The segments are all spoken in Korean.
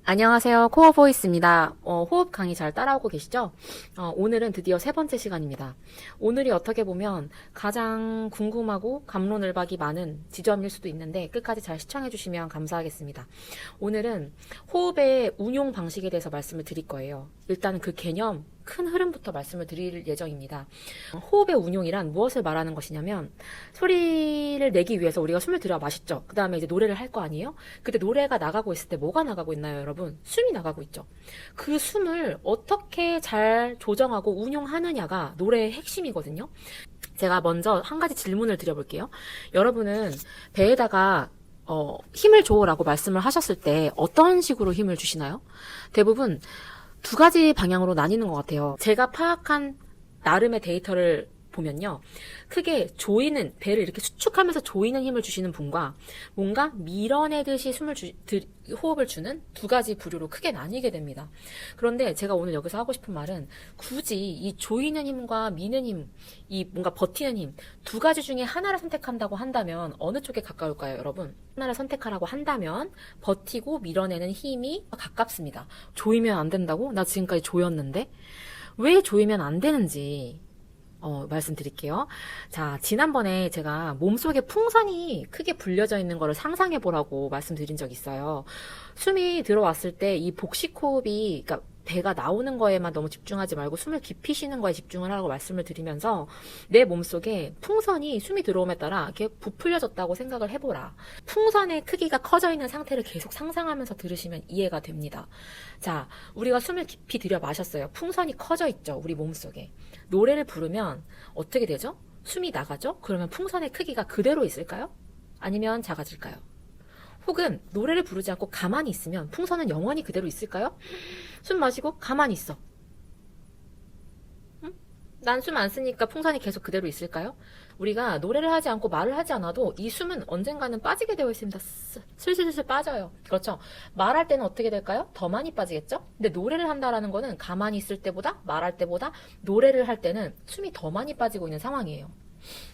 안녕하세요. 코어 보이스입니다. 호흡 강의 잘 따라오고 계시죠? 오늘은 드디어 세 번째 시간입니다. 오늘이 어떻게 보면 가장 궁금하고 갑론을박이 많은 지점일 수도 있는데 끝까지 잘 시청해 주시면 감사하겠습니다. 오늘은 호흡의 운용 방식에 대해서 말씀을 드릴 거예요. 일단 그 개념, 큰 흐름부터 말씀을 드릴 예정입니다. 호흡의 운용이란 무엇을 말하는 것이냐면 소리를 내기 위해서 우리가 숨을 들여 마시죠. 그 다음에 이제 노래를 할 거 아니에요? 그때 노래가 나가고 있을 때 뭐가 나가고 있나요, 여러분? 숨이 나가고 있죠. 그 숨을 어떻게 잘 조정하고 운용하느냐가 노래의 핵심이거든요. 제가 먼저 한 가지 질문을 드려볼게요. 여러분은 배에다가 힘을 줘라고 말씀을 하셨을 때 어떤 식으로 힘을 주시나요? 대부분 두 가지 방향으로 나뉘는 것 같아요. 제가 파악한 나름의 데이터를 보면요. 크게 조이는, 배를 이렇게 수축하면서 조이는 힘을 주시는 분과 뭔가 밀어내듯이 호흡을 주는 두 가지 부류로 크게 나뉘게 됩니다. 그런데 제가 오늘 여기서 하고 싶은 말은 굳이 이 조이는 힘과 미는 힘, 이 뭔가 버티는 힘, 두 가지 중에 하나를 선택한다고 한다면 어느 쪽에 가까울까요, 여러분? 하나를 선택하라고 한다면 버티고 밀어내는 힘이 가깝습니다. 조이면 안 된다고? 나 지금까지 조였는데? 왜 조이면 안 되는지 말씀드릴게요. 자, 지난번에 제가 몸속에 풍선이 크게 불려져 있는 거를 상상해 보라고 말씀드린 적 있어요. 숨이 들어왔을 때 이 복식 호흡이, 그러니까 배가 나오는 거에만 너무 집중하지 말고 숨을 깊이 쉬는 거에 집중을 하라고 말씀을 드리면서 내 몸속에 풍선이 숨이 들어옴에 따라 이렇게 부풀려졌다고 생각을 해보라. 풍선의 크기가 커져 있는 상태를 계속 상상하면서 들으시면 이해가 됩니다. 자, 우리가 숨을 깊이 들여 마셨어요. 풍선이 커져 있죠, 우리 몸속에. 노래를 부르면 어떻게 되죠? 숨이 나가죠? 그러면 풍선의 크기가 그대로 있을까요? 아니면 작아질까요? 혹은 노래를 부르지 않고 가만히 있으면 풍선은 영원히 그대로 있을까요? 숨 마시고 가만히 있어. 응? 난 숨 안 쓰니까 풍선이 계속 그대로 있을까요? 우리가 노래를 하지 않고 말을 하지 않아도 이 숨은 언젠가는 빠지게 되어 있습니다. 슬슬슬슬 빠져요. 그렇죠? 말할 때는 어떻게 될까요? 더 많이 빠지겠죠? 근데 노래를 한다라는 거는 가만히 있을 때보다 말할 때보다 노래를 할 때는 숨이 더 많이 빠지고 있는 상황이에요.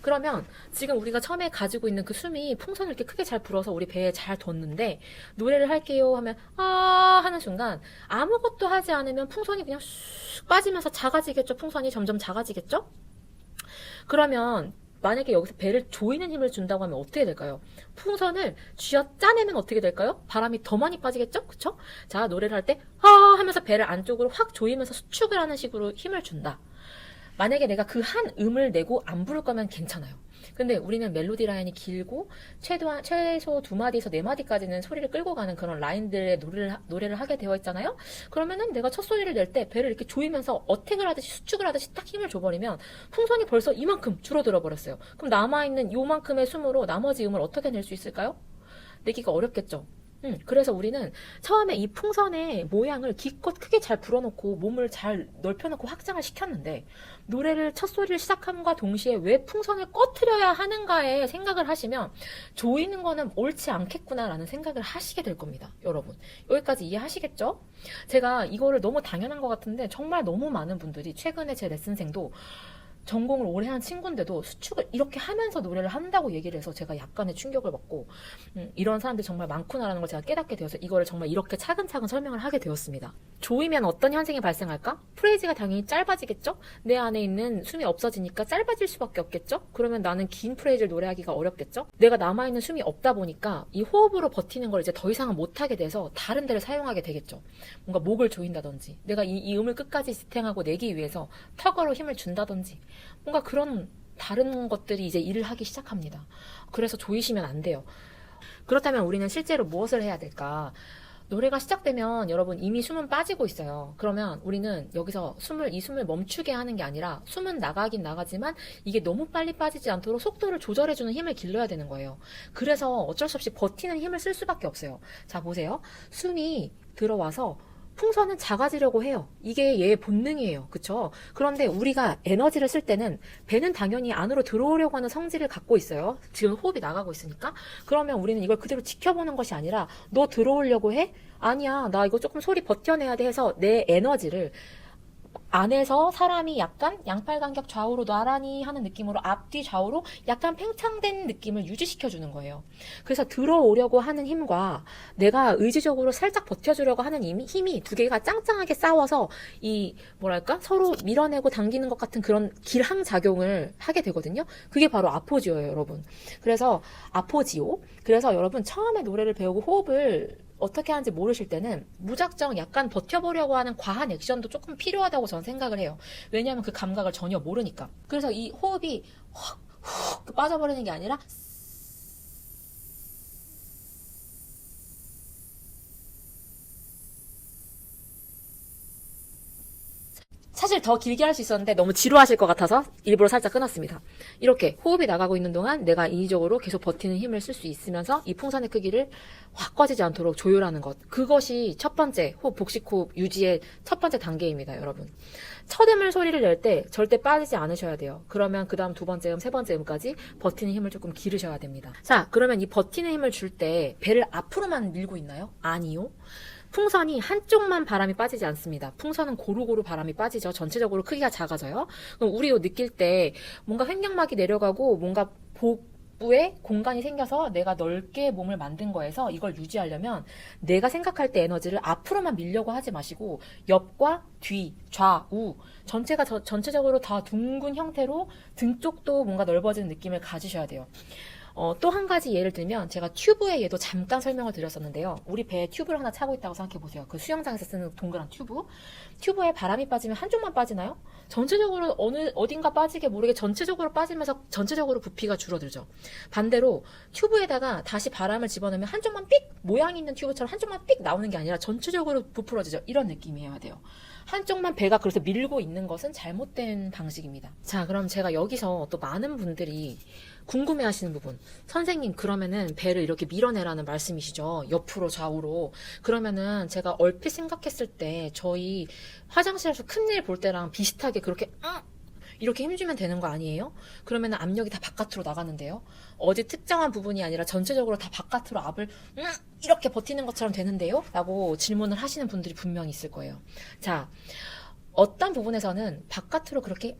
그러면 지금 우리가 처음에 가지고 있는 그 숨이 풍선을 이렇게 크게 잘 불어서 우리 배에 잘 뒀는데 노래를 할게요 하면 아 하는 순간 아무것도 하지 않으면 풍선이 그냥 쑥 빠지면서 작아지겠죠. 풍선이 점점 작아지겠죠. 그러면 만약에 여기서 배를 조이는 힘을 준다고 하면 어떻게 될까요? 풍선을 쥐어 짜내면 어떻게 될까요? 바람이 더 많이 빠지겠죠? 그쵸? 자, 노래를 할 때, 하면서 배를 안쪽으로 확 조이면서 수축을 하는 식으로 힘을 준다. 만약에 내가 그 한 음을 내고 안 부를 거면 괜찮아요. 근데 우리는 멜로디 라인이 길고 최소 2마디에서 4마디까지는 소리를 끌고 가는 그런 라인들의 노래를 하게 되어 있잖아요. 그러면은 내가 첫 소리를 낼 때 배를 이렇게 조이면서 어택을 하듯이 수축을 하듯이 딱 힘을 줘버리면 풍선이 벌써 이만큼 줄어들어 버렸어요. 그럼 남아있는 요만큼의 숨으로 나머지 음을 어떻게 낼 수 있을까요? 내기가 어렵겠죠. 그래서 우리는 처음에 이 풍선의 모양을 기껏 크게 잘 불어놓고 몸을 잘 넓혀놓고 확장을 시켰는데 노래를 첫 소리를 시작함과 동시에 왜 풍선을 꺼트려야 하는가에 생각을 하시면 조이는 거는 옳지 않겠구나라는 생각을 하시게 될 겁니다. 여러분 여기까지 이해하시겠죠? 제가 이거를 너무 당연한 것 같은데 정말 너무 많은 분들이 최근에 제 레슨생도 전공을 오래 한 친구인데도 수축을 이렇게 하면서 노래를 한다고 얘기를 해서 제가 약간의 충격을 받고 이런 사람들이 정말 많구나라는 걸 제가 깨닫게 되어서 이거를 정말 이렇게 차근차근 설명을 하게 되었습니다. 조이면 어떤 현상이 발생할까? 프레이즈가 당연히 짧아지겠죠? 내 안에 있는 숨이 없어지니까 짧아질 수밖에 없겠죠? 그러면 나는 긴 프레이즈를 노래하기가 어렵겠죠? 내가 남아있는 숨이 없다 보니까 이 호흡으로 버티는 걸 이제 더 이상은 못하게 돼서 다른 데를 사용하게 되겠죠. 뭔가 목을 조인다든지 내가 이 음을 끝까지 지탱하고 내기 위해서 턱으로 힘을 준다든지 뭔가 그런 다른 것들이 이제 일을 하기 시작합니다. 그래서 조이시면 안 돼요. 그렇다면 우리는 실제로 무엇을 해야 될까? 노래가 시작되면 여러분 이미 숨은 빠지고 있어요. 그러면 우리는 여기서 이 숨을 멈추게 하는 게 아니라 숨은 나가긴 나가지만 이게 너무 빨리 빠지지 않도록 속도를 조절해주는 힘을 길러야 되는 거예요. 그래서 어쩔 수 없이 버티는 힘을 쓸 수밖에 없어요. 자, 보세요. 숨이 들어와서 풍선은 작아지려고 해요. 이게 얘의 본능이에요. 그쵸? 그런데 우리가 에너지를 쓸 때는 배는 당연히 안으로 들어오려고 하는 성질을 갖고 있어요. 지금 호흡이 나가고 있으니까. 그러면 우리는 이걸 그대로 지켜보는 것이 아니라 너 들어오려고 해? 아니야. 나 이거 조금 소리 버텨내야 돼 해서 내 에너지를 안에서 사람이 약간 양팔간격 좌우로 나란히 하는 느낌으로 앞뒤 좌우로 약간 팽창된 느낌을 유지시켜주는 거예요. 그래서 들어오려고 하는 힘과 내가 의지적으로 살짝 버텨주려고 하는 힘이 두 개가 짱짱하게 싸워서 이 뭐랄까 서로 밀어내고 당기는 것 같은 그런 길항작용을 하게 되거든요. 그게 바로 아포지오예요, 여러분. 그래서 아포지오. 그래서 여러분 처음에 노래를 배우고 호흡을 어떻게 하는지 모르실 때는 무작정 약간 버텨보려고 하는 과한 액션도 조금 필요하다고 저는 생각을 해요. 왜냐하면 그 감각을 전혀 모르니까. 그래서 이 호흡이 훅 빠져버리는 게 아니라 사실 더 길게 할 수 있었는데 너무 지루하실 것 같아서 일부러 살짝 끊었습니다. 이렇게 호흡이 나가고 있는 동안 내가 인위적으로 계속 버티는 힘을 쓸 수 있으면서 이 풍선의 크기를 확 꺼지지 않도록 조율하는 것. 그것이 첫 번째 호흡, 복식호흡 유지의 첫 번째 단계입니다, 여러분. 첫 음을 소리를 낼 때 절대 빠지지 않으셔야 돼요. 그러면 그 다음 두 번째 음, 세 번째 음까지 버티는 힘을 조금 기르셔야 됩니다. 자, 그러면 이 버티는 힘을 줄 때 배를 앞으로만 밀고 있나요? 아니요. 풍선이 한쪽만 바람이 빠지지 않습니다. 풍선은 고루고루 바람이 빠지죠. 전체적으로 크기가 작아져요. 그럼 우리 느낄 때 뭔가 횡격막이 내려가고 뭔가 복부에 공간이 생겨서 내가 넓게 몸을 만든 거에서 이걸 유지하려면 내가 생각할 때 에너지를 앞으로만 밀려고 하지 마시고 옆과 뒤, 좌우 전체적으로 다 둥근 형태로 등 쪽도 뭔가 넓어지는 느낌을 가지셔야 돼요. 또 한 가지 예를 들면 제가 튜브의 예도 잠깐 설명을 드렸었는데요. 우리 배에 튜브를 하나 차고 있다고 생각해 보세요. 그 수영장에서 쓰는 동그란 튜브. 튜브에 바람이 빠지면 한쪽만 빠지나요? 전체적으로 어딘가 빠지게 모르게 전체적으로 빠지면서 전체적으로 부피가 줄어들죠. 반대로 튜브에다가 다시 바람을 집어넣으면 한쪽만 삑 모양 있는 튜브처럼 한쪽만 삑 나오는 게 아니라 전체적으로 부풀어지죠. 이런 느낌이어야 돼요. 한쪽만 배가 그래서 밀고 있는 것은 잘못된 방식입니다. 자, 그럼 제가 여기서 또 많은 분들이 궁금해 하시는 부분. 선생님, 그러면은 배를 이렇게 밀어내라는 말씀이시죠? 옆으로 좌우로. 그러면은 제가 얼핏 생각했을 때 저희 화장실에서 큰일 볼 때랑 비슷하게 그렇게 이렇게 힘주면 되는 거 아니에요? 그러면 압력이 다 바깥으로 나가는데요. 어디 특정한 부분이 아니라 전체적으로 다 바깥으로 압을 이렇게 버티는 것처럼 되는데요? 라고 질문을 하시는 분들이 분명히 있을 거예요. 자, 어떤 부분에서는 바깥으로 그렇게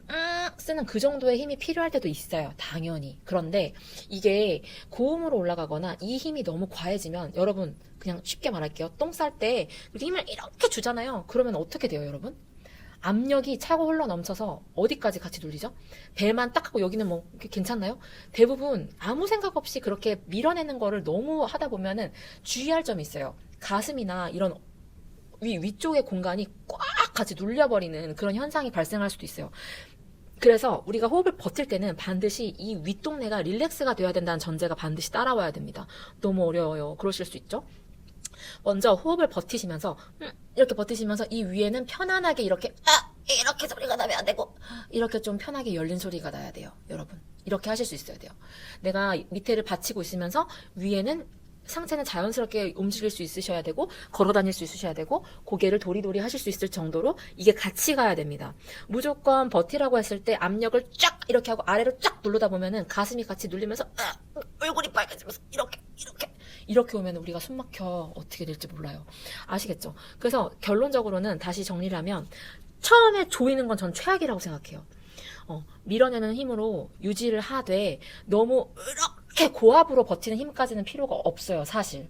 쓰는 그 정도의 힘이 필요할 때도 있어요. 당연히. 그런데 이게 고음으로 올라가거나 이 힘이 너무 과해지면 여러분 그냥 쉽게 말할게요. 똥 쌀 때 힘을 이렇게 주잖아요. 그러면 어떻게 돼요, 여러분? 압력이 차고 흘러 넘쳐서 어디까지 같이 눌리죠? 배만 딱 하고 여기는 뭐 괜찮나요? 대부분 아무 생각 없이 그렇게 밀어내는 거를 너무 하다 보면은 주의할 점이 있어요. 가슴이나 이런 위쪽의 공간이 꽉 같이 눌려버리는 그런 현상이 발생할 수도 있어요. 그래서 우리가 호흡을 버틸 때는 반드시 이 윗동네가 릴렉스가 돼야 된다는 전제가 반드시 따라와야 됩니다. 너무 어려워요. 그러실 수 있죠? 먼저 호흡을 버티시면서 이렇게 버티시면서 이 위에는 편안하게 이렇게 소리가 나면 안 되고 이렇게 좀 편하게 열린 소리가 나야 돼요. 여러분 이렇게 하실 수 있어야 돼요. 내가 밑에를 받치고 있으면서 위에는 상체는 자연스럽게 움직일 수 있으셔야 되고 걸어 다닐 수 있으셔야 되고 고개를 도리도리 하실 수 있을 정도로 이게 같이 가야 됩니다. 무조건 버티라고 했을 때 압력을 쫙 이렇게 하고 아래로 쫙 누르다 보면은 가슴이 같이 눌리면서 얼굴이 빨개지면서 이렇게 오면 우리가 숨 막혀 어떻게 될지 몰라요. 아시겠죠? 그래서 결론적으로는 다시 정리를 하면 처음에 조이는 건 전 최악이라고 생각해요. 밀어내는 힘으로 유지를 하되 너무 이렇게 고압으로 버티는 힘까지는 필요가 없어요, 사실.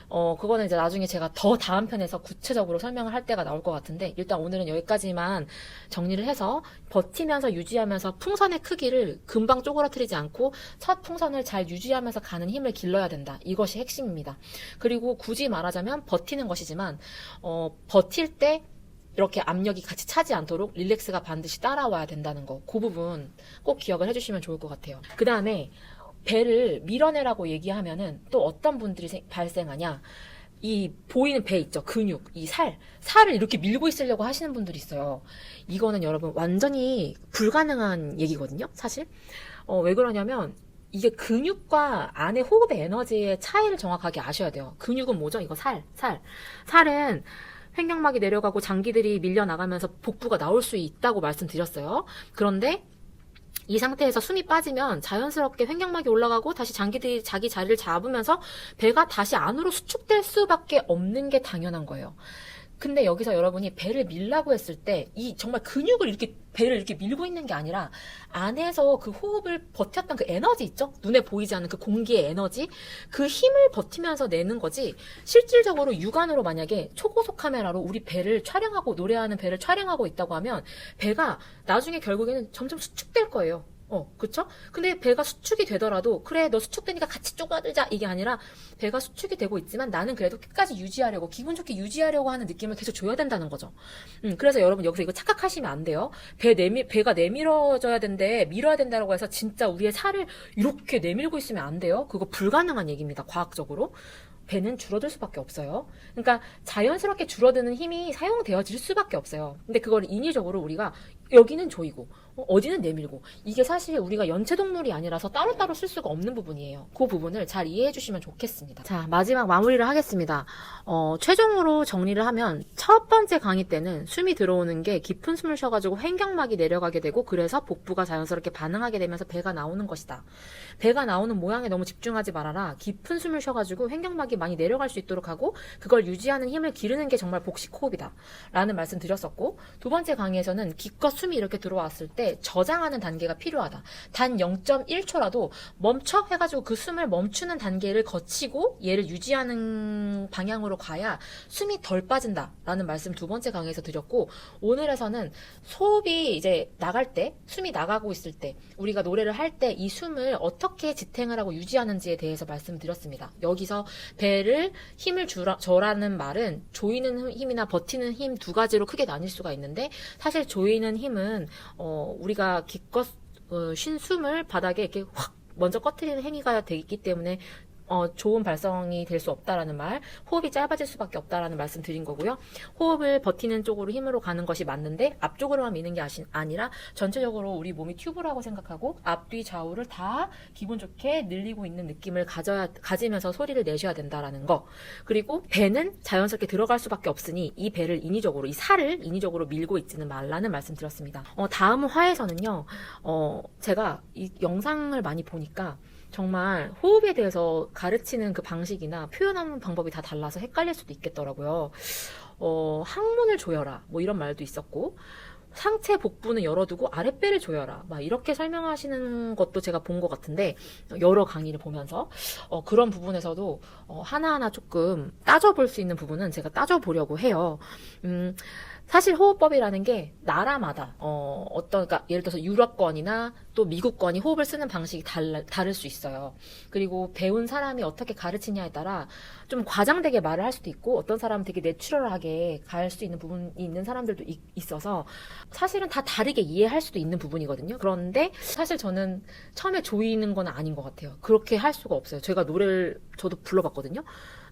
그거는 이제 나중에 제가 더 다음 편에서 구체적으로 설명을 할 때가 나올 것 같은데, 일단 오늘은 여기까지만 정리를 해서 버티면서 유지하면서 풍선의 크기를 금방 쪼그라뜨리지 않고 첫 풍선을 잘 유지하면서 가는 힘을 길러야 된다. 이것이 핵심입니다. 그리고 굳이 말하자면 버티는 것이지만, 버틸 때 이렇게 압력이 같이 차지 않도록 릴렉스가 반드시 따라와야 된다는 거. 그 부분 꼭 기억을 해주시면 좋을 것 같아요. 그 다음에 배를 밀어내라고 얘기하면은 또 어떤 분들이 발생하냐. 이 보이는 배 있죠. 근육, 이 살을 이렇게 밀고 있으려고 하시는 분들이 있어요. 이거는 여러분 완전히 불가능한 얘기거든요. 사실. 왜 그러냐면 이게 근육과 안에 호흡의 에너지의 차이를 정확하게 아셔야 돼요. 근육은 뭐죠? 이거 살은 횡격막이 내려가고 장기들이 밀려나가면서 복부가 나올 수 있다고 말씀드렸어요. 그런데 이 상태에서 숨이 빠지면 자연스럽게 횡격막이 올라가고 다시 장기들이 자기 자리를 잡으면서 배가 다시 안으로 수축될 수밖에 없는 게 당연한 거예요. 근데 여기서 여러분이 배를 밀라고 했을 때 이 정말 근육을 이렇게 배를 이렇게 밀고 있는 게 아니라 안에서 그 호흡을 버텼던 그 에너지 있죠? 눈에 보이지 않는 그 공기의 에너지? 그 힘을 버티면서 내는 거지. 실질적으로 육안으로 만약에 초고속 카메라로 우리 배를 촬영하고 노래하는 배를 촬영하고 있다고 하면 배가 나중에 결국에는 점점 수축될 거예요. 그쵸? 근데 배가 수축이 되더라도, 그래, 너 수축되니까 같이 쪼가들자, 이게 아니라, 배가 수축이 되고 있지만 나는 그래도 끝까지 유지하려고, 기분 좋게 유지하려고 하는 느낌을 계속 줘야 된다는 거죠. 그래서 여러분 여기서 이거 착각하시면 안 돼요. 배가 내밀어져야 된대, 밀어야 된다고 해서 진짜 우리의 살을 이렇게 내밀고 있으면 안 돼요. 그거 불가능한 얘기입니다, 과학적으로. 배는 줄어들 수밖에 없어요. 그러니까 자연스럽게 줄어드는 힘이 사용되어질 수밖에 없어요. 근데 그걸 인위적으로 우리가 여기는 조이고 어디는 내밀고, 이게 사실 우리가 연체동물이 아니라서 따로따로 쓸 수가 없는 부분이에요. 그 부분을 잘 이해해 주시면 좋겠습니다. 자, 마지막 마무리를 하겠습니다. 최종으로 정리를 하면 첫 번째 강의 때는 숨이 들어오는 게 깊은 숨을 쉬어가지고 횡격막이 내려가게 되고, 그래서 복부가 자연스럽게 반응하게 되면서 배가 나오는 것이다. 배가 나오는 모양에 너무 집중하지 말아라. 깊은 숨을 쉬어가지고 횡격막이 많이 내려갈 수 있도록 하고, 그걸 유지하는 힘을 기르는 게 정말 복식 호흡이다 라는 말씀 드렸었고, 두 번째 강의에서는 기껏 숨이 이렇게 들어왔을 때 저장하는 단계가 필요하다. 단 0.1초라도 멈춰 해가지고 그 숨을 멈추는 단계를 거치고 얘를 유지하는 방향으로 가야 숨이 덜 빠진다 라는 말씀 두 번째 강의에서 드렸고, 오늘에서는 소흡이 이제 나갈 때, 숨이 나가고 있을 때, 우리가 노래를 할 때 이 숨을 어떻게 지탱을 하고 유지하는지에 대해서 말씀드렸습니다. 여기서 배를 힘을 줘라는 말은 조이는 힘이나 버티는 힘 두 가지로 크게 나뉠 수가 있는데, 사실 조이는 힘은 우리가 기껏 쉰 숨을 바닥에 이렇게 확 먼저 꺼트리는 행위가 되기 때문에 좋은 발성이 될 수 없다라는 말, 호흡이 짧아질 수밖에 없다라는 말씀 드린 거고요. 호흡을 버티는 쪽으로 힘으로 가는 것이 맞는데 앞쪽으로만 미는 게 아니라 전체적으로 우리 몸이 튜브라고 생각하고 앞뒤 좌우를 다 기분 좋게 늘리고 있는 느낌을 가지면서 소리를 내셔야 된다라는 거. 그리고 배는 자연스럽게 들어갈 수밖에 없으니 이 배를 인위적으로, 이 살을 인위적으로 밀고 있지는 말라는 말씀 드렸습니다. 다음 화에서는요, 제가 이 영상을 많이 보니까 정말 호흡에 대해서 가르치는 그 방식이나 표현하는 방법이 다 달라서 헷갈릴 수도 있겠더라고요. 항문을 조여라, 뭐 이런 말도 있었고, 상체 복부는 열어두고 아랫배를 조여라, 막 이렇게 설명하시는 것도 제가 본 것 같은데, 여러 강의를 보면서 그런 부분에서도 하나하나 조금 따져볼 수 있는 부분은 제가 따져보려고 해요. 사실 호흡법이라는 게 나라마다 그러니까 예를 들어서 유럽권이나 또 미국권이 호흡을 쓰는 방식이 다를 수 있어요. 그리고 배운 사람이 어떻게 가르치냐에 따라 좀 과장되게 말을 할 수도 있고, 어떤 사람은 되게 내추럴하게 갈 수 있는 부분이 있는 사람들도 있어서 사실은 다 다르게 이해할 수도 있는 부분이거든요. 그런데 사실 저는 처음에 조이는 건 아닌 것 같아요. 그렇게 할 수가 없어요. 제가 노래를 저도 불러봤거든요.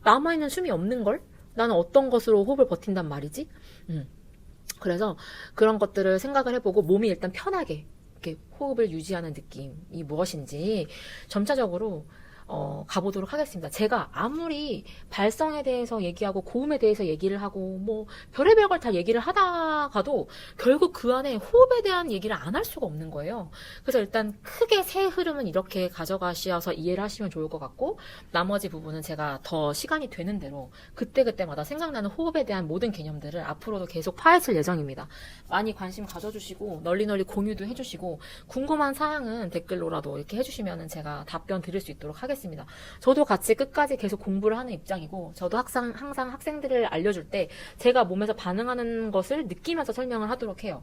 남아있는 숨이 없는 걸 나는 어떤 것으로 호흡을 버틴단 말이지? 그래서 그런 것들을 생각을 해보고 몸이 일단 편하게 이렇게 호흡을 유지하는 느낌이 무엇인지 점차적으로 가보도록 하겠습니다. 제가 아무리 발성에 대해서 얘기하고 고음에 대해서 얘기를 하고 뭐 별의별 걸 다 얘기를 하다가도 결국 그 안에 호흡에 대한 얘기를 안 할 수가 없는 거예요. 그래서 일단 크게 세 흐름은 이렇게 가져가셔서 이해를 하시면 좋을 것 같고, 나머지 부분은 제가 더 시간이 되는 대로 그때그때마다 생각나는 호흡에 대한 모든 개념들을 앞으로도 계속 파헤칠 예정입니다. 많이 관심 가져주시고 널리 공유도 해주시고, 궁금한 사항은 댓글로라도 이렇게 해주시면 제가 답변 드릴 수 있도록 하겠습니다. 저도 같이 끝까지 계속 공부를 하는 입장이고, 저도 항상 학생들을 알려줄 때 제가 몸에서 반응하는 것을 느끼면서 설명을 하도록 해요.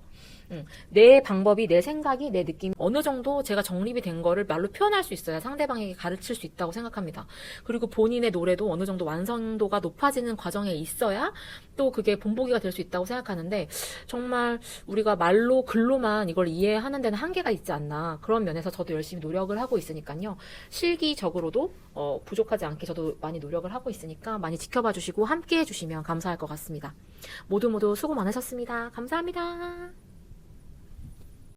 내 방법이, 내 생각이, 내 느낌 어느 정도 제가 정립이 된 거를 말로 표현할 수 있어야 상대방에게 가르칠 수 있다고 생각합니다. 그리고 본인의 노래도 어느 정도 완성도가 높아지는 과정에 있어야 또 그게 본보기가 될 수 있다고 생각하는데, 정말 우리가 말로 글로만 이걸 이해하는 데는 한계가 있지 않나, 그런 면에서 저도 열심히 노력을 하고 있으니까요. 실기적으로도 부족하지 않게 저도 많이 노력을 하고 있으니까 많이 지켜봐 주시고 함께 해주시면 감사할 것 같습니다. 모두 수고 많으셨습니다. 감사합니다.